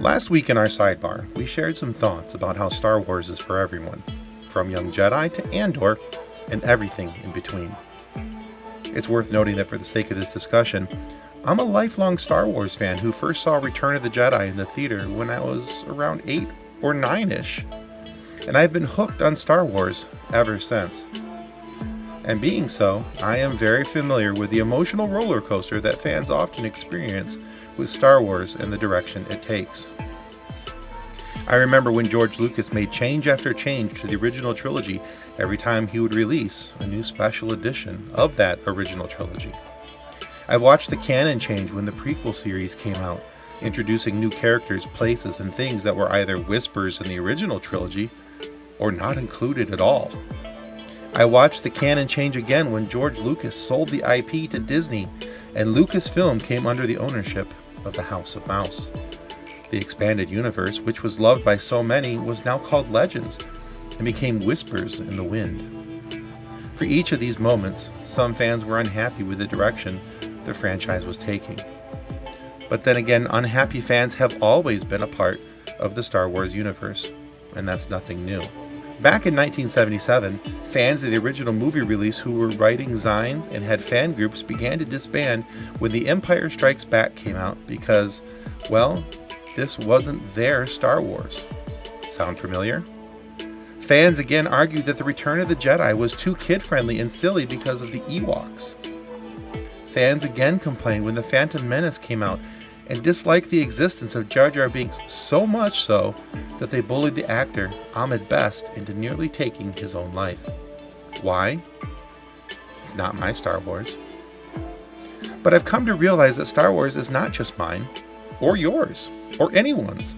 Last week in our sidebar, we shared some thoughts about how Star Wars is for everyone, from Young Jedi to Andor, and everything in between. It's worth noting that for the sake of this discussion, I'm a lifelong Star Wars fan who first saw Return of the Jedi in the theater when I was around 8 or 9-ish, and I've been hooked on Star Wars ever since. And being so, I am very familiar with the emotional roller coaster that fans often experience with Star Wars and the direction it takes. I remember when George Lucas made change after change to the original trilogy every time he would release a new special edition of that original trilogy. I watched the canon change when the prequel series came out, introducing new characters, places, and things that were either whispers in the original trilogy or not included at all. I watched the canon change again when George Lucas sold the IP to Disney and Lucasfilm came under the ownership of the House of Mouse. The expanded universe, which was loved by so many, was now called Legends and became whispers in the wind. For each of these moments, some fans were unhappy with the direction the franchise was taking. But then again, unhappy fans have always been a part of the Star Wars universe, and that's nothing new. Back in 1977, fans of the original movie release who were writing zines and had fan groups began to disband when The Empire Strikes Back came out because, well, this wasn't their Star Wars. Sound familiar? Fans again argued that The Return of the Jedi was too kid-friendly and silly because of the Ewoks. Fans again complained when The Phantom Menace came out and disliked the existence of Jar Jar Binks so much so that they bullied the actor Ahmed Best into nearly taking his own life. Why? It's not my Star Wars. But I've come to realize that Star Wars is not just mine, or yours, or anyone's.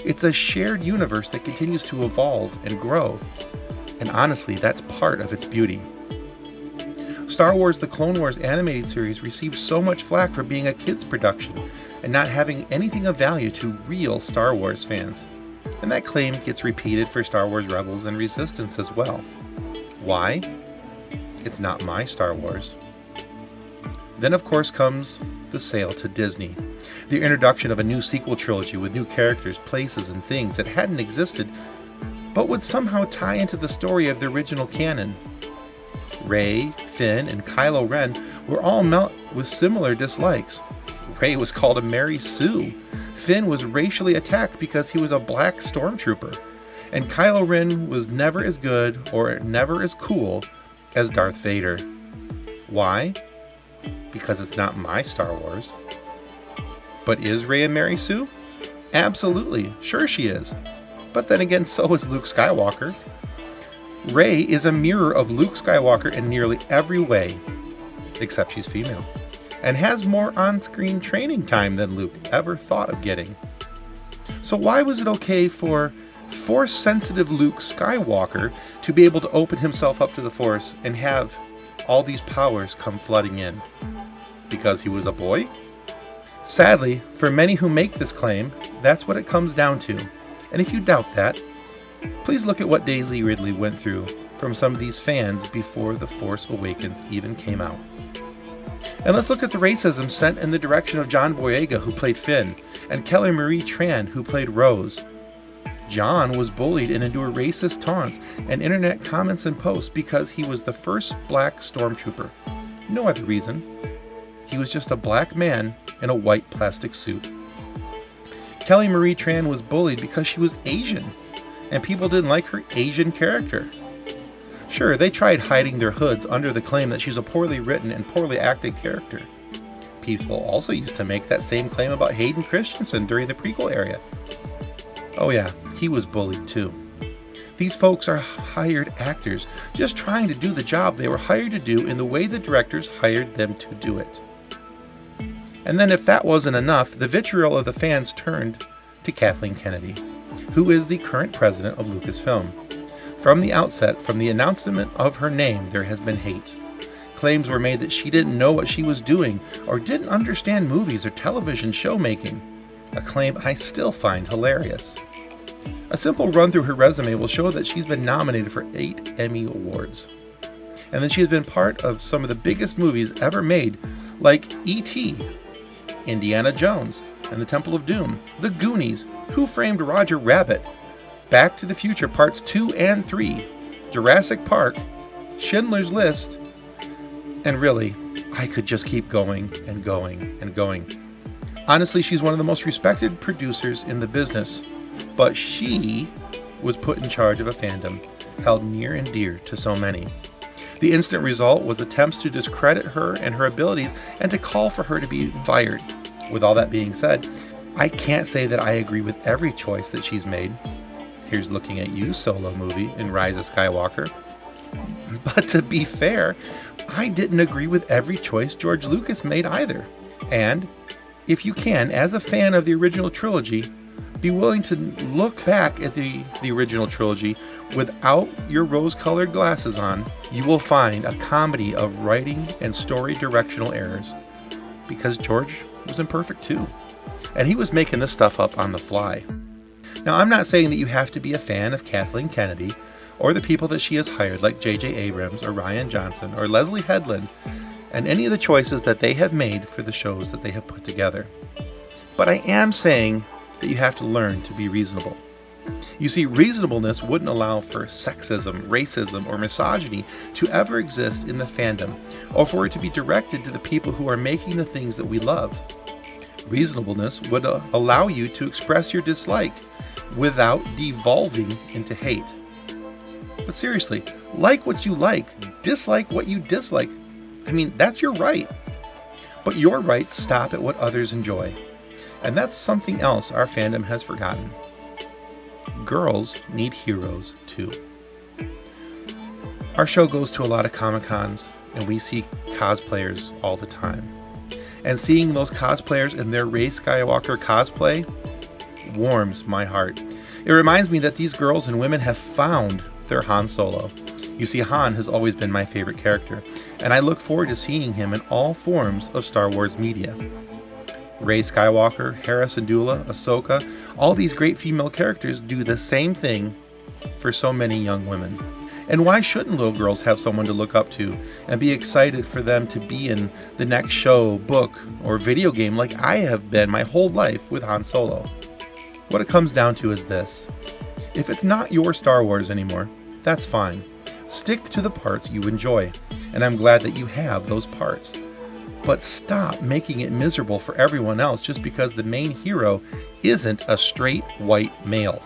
It's a shared universe that continues to evolve and grow, and honestly, that's part of its beauty. Star Wars The Clone Wars animated series received so much flack for being a kids' production and not having anything of value to real Star Wars fans. And that claim gets repeated for Star Wars Rebels and Resistance as well. Why? It's not my Star Wars. Then of course comes the sale to Disney. The introduction of a new sequel trilogy with new characters, places, and things that hadn't existed, but would somehow tie into the story of the original canon. Rey, Finn, and Kylo Ren were all met with similar dislikes. Rey was called a Mary Sue. Finn was racially attacked because he was a black stormtrooper. And Kylo Ren was never as good or never as cool as Darth Vader. Why? Because it's not my Star Wars. But is Rey a Mary Sue? Absolutely, sure she is. But then again, so is Luke Skywalker. Rey is a mirror of Luke Skywalker in nearly every way, except she's female, and has more on-screen training time than Luke ever thought of getting. So why was it okay for Force-sensitive Luke Skywalker to be able to open himself up to the Force and have all these powers come flooding in? Because he was a boy? Sadly, for many who make this claim, that's what it comes down to. And if you doubt that, please look at what Daisy Ridley went through from some of these fans before The Force Awakens even came out. And let's look at the racism sent in the direction of John Boyega, who played Finn, and Kelly Marie Tran, who played Rose. John was bullied and endured racist taunts and internet comments and posts because he was the first black stormtrooper. No other reason. He was just a black man in a white plastic suit. Kelly Marie Tran was bullied because she was Asian, and people didn't like her Asian character. Sure, they tried hiding their hoods under the claim that she's a poorly written and poorly acted character. People also used to make that same claim about Hayden Christensen during the prequel era. Oh yeah, he was bullied too. These folks are hired actors, just trying to do the job they were hired to do in the way the directors hired them to do it. And then if that wasn't enough, the vitriol of the fans turned to Kathleen Kennedy, who is the current president of Lucasfilm. From the outset, from the announcement of her name, there has been hate. Claims were made that she didn't know what she was doing or didn't understand movies or television show making, a claim I still find hilarious. A simple run through her resume will show that she's been nominated for 8 Emmy Awards. And that she has been part of some of the biggest movies ever made, like E.T., Indiana Jones, and the Temple of Doom, The Goonies, Who Framed Roger Rabbit, Back to the Future Parts 2 and 3, Jurassic Park, Schindler's List, and really, I could just keep going and going and going. Honestly, she's one of the most respected producers in the business, but she was put in charge of a fandom held near and dear to so many. The instant result was attempts to discredit her and her abilities and to call for her to be fired. With all that being said, I can't say that I agree with every choice that she's made. Here's looking at you, Solo movie in Rise of Skywalker. But to be fair, I didn't agree with every choice George Lucas made either. And if you can, as a fan of the original trilogy, be willing to look back at the original trilogy without your rose-colored glasses on, you will find a comedy of writing and story directional errors. Because George was imperfect too. And he was making this stuff up on the fly. Now, I'm not saying that you have to be a fan of Kathleen Kennedy or the people that she has hired like J.J. Abrams or Rian Johnson or Leslie Headland and any of the choices that they have made for the shows that they have put together. But I am saying that you have to learn to be reasonable. You see, reasonableness wouldn't allow for sexism, racism, or misogyny to ever exist in the fandom, or for it to be directed to the people who are making the things that we love. Reasonableness would allow you to express your dislike without devolving into hate. But seriously, like what you like, dislike what you dislike. I mean, that's your right. But your rights stop at what others enjoy. And that's something else our fandom has forgotten. Girls need heroes too. Our show goes to a lot of Comic-Cons, and we see cosplayers all the time. And seeing those cosplayers in their Rey Skywalker cosplay warms my heart. It reminds me that these girls and women have found their Han Solo. You see, Han has always been my favorite character, and I look forward to seeing him in all forms of Star Wars media. Rey Skywalker, Hera Syndulla, Ahsoka, all these great female characters do the same thing for so many young women. And why shouldn't little girls have someone to look up to and be excited for them to be in the next show, book, or video game like I have been my whole life with Han Solo? What it comes down to is this. If it's not your Star Wars anymore, that's fine. Stick to the parts you enjoy, and I'm glad that you have those parts. But stop making it miserable for everyone else just because the main hero isn't a straight white male.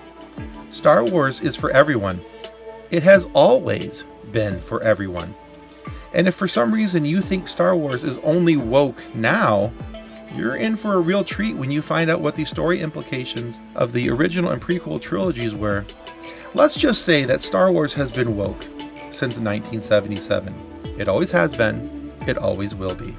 Star Wars is for everyone. It has always been for everyone. And if for some reason you think Star Wars is only woke now, you're in for a real treat when you find out what the story implications of the original and prequel trilogies were. Let's just say that Star Wars has been woke since 1977. It always has been. It always will be.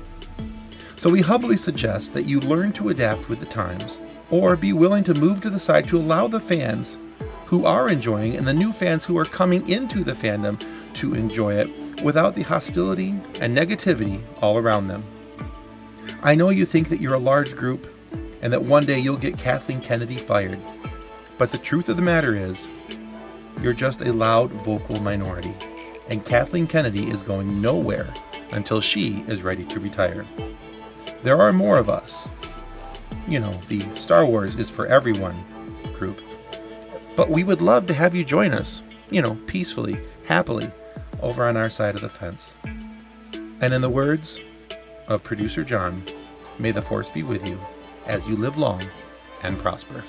So we humbly suggest that you learn to adapt with the times, or be willing to move to the side to allow the fans who are enjoying and the new fans who are coming into the fandom to enjoy it without the hostility and negativity all around them. I know you think that you're a large group and that one day you'll get Kathleen Kennedy fired, but the truth of the matter is, you're just a loud vocal minority, and Kathleen Kennedy is going nowhere until she is ready to retire. There are more of us. You know, the Star Wars is for everyone group. But we would love to have you join us, peacefully, happily, over on our side of the fence. And in the words of producer John, may the Force be with you as you live long and prosper.